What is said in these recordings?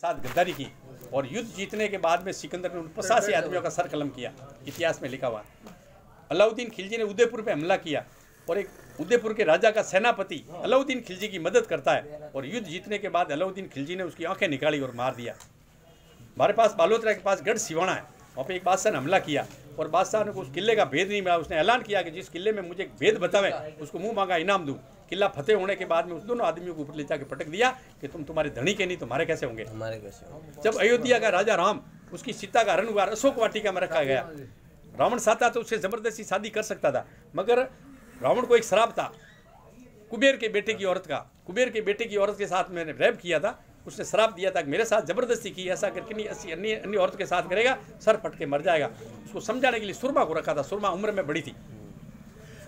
साथ गद्दारी की और युद्ध जीतने के बाद में सिकंदर ने 85 आदमियों का सर कलम किया, इतिहास में लिखा हुआ। अलाउद्दीन खिलजी ने उदयपुर पे हमला किया और एक उदयपुर के राजा का सेनापति अलाउद्दीन खिलजी की मदद करता है और युद्ध जीतने के बाद अलाउद्दीन खिलजी ने उसकी आंखें निकाली और मार दिया। हमारे पास बालोतरा के पास गढ़ सिवाना है, वहाँ पे एक बादशाह ने हमला किया और बादशाह ने उस किले का भेद नहीं मिला। उसने ऐलान किया कि जिस किले में मुझे भेद बतावे उसको मुंह मांगा इनाम दूं। किला फतेह होने के बाद में उस दोनों आदमियों को ऊपर ले जाकर पटक दिया कि तुम तुम्हारे धनी के नहीं तुम्हारे कैसे होंगे, हमारे कैसे। जब अयोध्या का राजा राम उसकी सीता का हरण हुआ, अशोक वाटिका में रखा गया। रावण चाहता तो उससे जबरदस्ती शादी कर सकता था, मगर रावण को एक श्राप था कुबेर के बेटे की औरत का। कुबेर के बेटे की औरत के साथ मैंने रैप किया था, उसने श्राप दिया था कि मेरे साथ जबरदस्ती की, ऐसा करके नहीं अन्य औरत के साथ करेगा सर फट के मर जाएगा। उसको समझाने के लिए सुरमा को रखा था। सुरमा उम्र में बड़ी थी।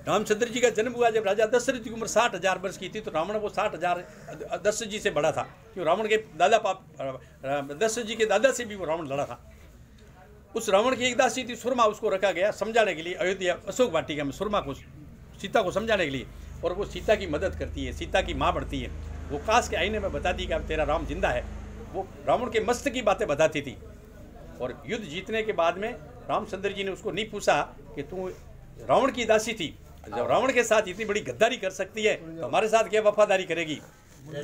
रामचंद्र जी का जन्म हुआ जब राजा दशरथ की उम्र 60,000 वर्ष की थी, तो रावण वो 60,000 दशरथ जी से बड़ा था, क्यों रावण के दशरथ जी के दादा से भी वो रावण लड़ा था। उस रावण की एक दासी थी सुरमा, उसको रखा गया समझाने के लिए अयोध्या अशोक वाटिका में सुरमा को, सीता को समझाने के लिए। और वो सीता की मदद करती है, सीता की माँ बढ़ती है। वो काश के आईने में बताती कि अब तेरा राम जिंदा है। वो रावण के मस्त की बातें बताती थी। और युद्ध जीतने के बाद में रामचंद्र जी ने उसको नहीं पूछा कि तू रावण की दासी थी, जब रावण के साथ इतनी बड़ी गद्दारी कर सकती है तो हमारे साथ क्या वफादारी करेगी।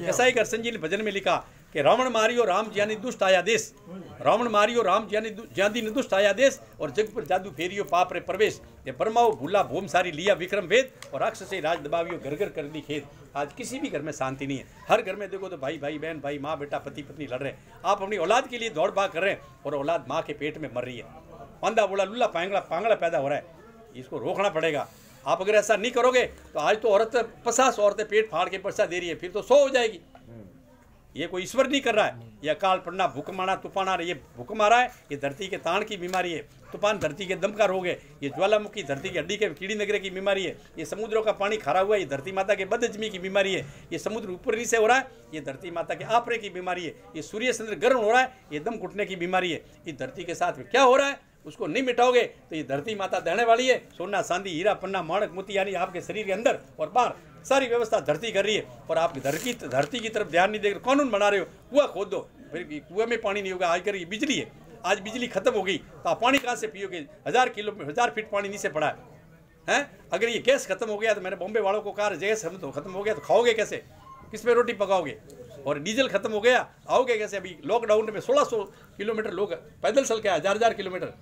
ऐसा ही करसन जी ने भजन में लिखा कि रावण मारियो राम ज्ञानी दुष्ट आया देश, रावण मारियो राम ज्ञानी दुष्ट आया देश, और जग पर जादू फेरियो पाप रे प्रवेश। ये ब्रह्माओ भूला भूम सारी लिया विक्रम वेद, और राक्षस से राज दबावियो घर घर कर दी खेद। आज किसी भी घर में शांति नहीं है। हर घर में देखो तो भाई भाई बहन भाई माँ बेटा पति पत्नी लड़ रहे हैं। आप अपनी औलाद के लिए दौड़ भाग कर रहे हैं और औलाद माँ के पेट में मर रही है। अंधा बोला लुल्ला पांगड़ा पैदा हो रहा है, इसको रोकना पड़ेगा। आप अगर ऐसा नहीं करोगे तो आज तो औरत 50 औरतें पेट फाड़ के पर्चा दे रही है, फिर तो 100 हो जाएगी। ये कोई ईश्वर नहीं कर रहा है, ये अकाल पड़ना भूकंप आना तूफान आ रहा है। ये भूकंप आ रहा है, ये धरती के ताण की बीमारी है। तूफान धरती के दम का रोग है। ये ज्वालामुखी धरती की हड्डी के कीड़ी नगरे की बीमारी है। ये समुद्रों का पानी खारा हुआ है, ये धरती माता के बदहजमी की बीमारी है। ये समुद्र ऊपर नीचे हो रहा है, ये धरती माता के आपरे की बीमारी है। ये सूर्य चंद्र गर्म हो रहा है, ये दम घुटने की बीमारी है। इस धरती के साथ में क्या हो रहा है उसको नहीं मिटाओगे तो ये धरती माता दहने वाली है। सोना चांदी हीरा पन्ना माणक मोती यानी आपके शरीर के अंदर और बाहर सारी व्यवस्था धरती कर रही है, और आप धरती की तरफ ध्यान नहीं देकर कानून बना रहे हो। कुआं खोद दो, फिर कुएं में पानी नहीं होगा। आज ये बिजली है, आज बिजली खत्म हो गई तो आप पानी कहाँ से पियोगे। 1000 फीट पानी नीचे पड़ा है। अगर ये गैस खत्म हो गया तो मैंने बॉम्बे वालों को कहा गैस खत्म हो गया तो खाओगे कैसे, किस पे रोटी पकाओगे। और डीजल खत्म हो गया आओगे कैसे। अभी लॉकडाउन में 1600 किलोमीटर लोग पैदल चल के 1000 किलोमीटर।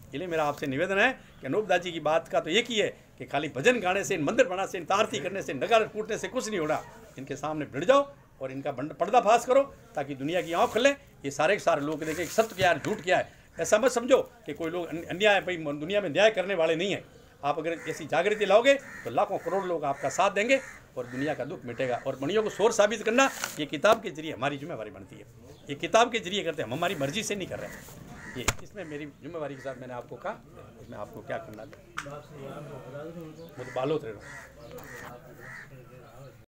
इसलिए मेरा आपसे निवेदन है कि अनूप दास जी की बात का तो एक ही है कि खाली भजन गाने से, मंदिर बनाने से, आरती करने से, नगाड़े फूटने से कुछ नहीं हो रहा। इनके सामने भिड़ जाओ और इनका पर्दाफाश करो ताकि दुनिया की आँख खुले। ये सारे के सारे लोग देखें सत्य क्या है झूठ क्या है। ऐसा मत समझो कि कोई लोग अन्याय भाई दुनिया में न्याय करने वाले नहीं है। आप अगर ऐसी जागृति लाओगे तो लाखों करोड़ लोग आपका साथ देंगे और दुनिया का दुख मिटेगा। और मणियों को शोर साबित करना ये किताब के जरिए हमारी जिम्मेवारी बनती है। ये किताब के जरिए करते हैं, हम हमारी मर्जी से नहीं कर रहे हैं। ये इसमें मेरी जिम्मेवारी के साथ मैंने आपको कहा इसमें आपको क्या करना है। वो तो बालोत रहे।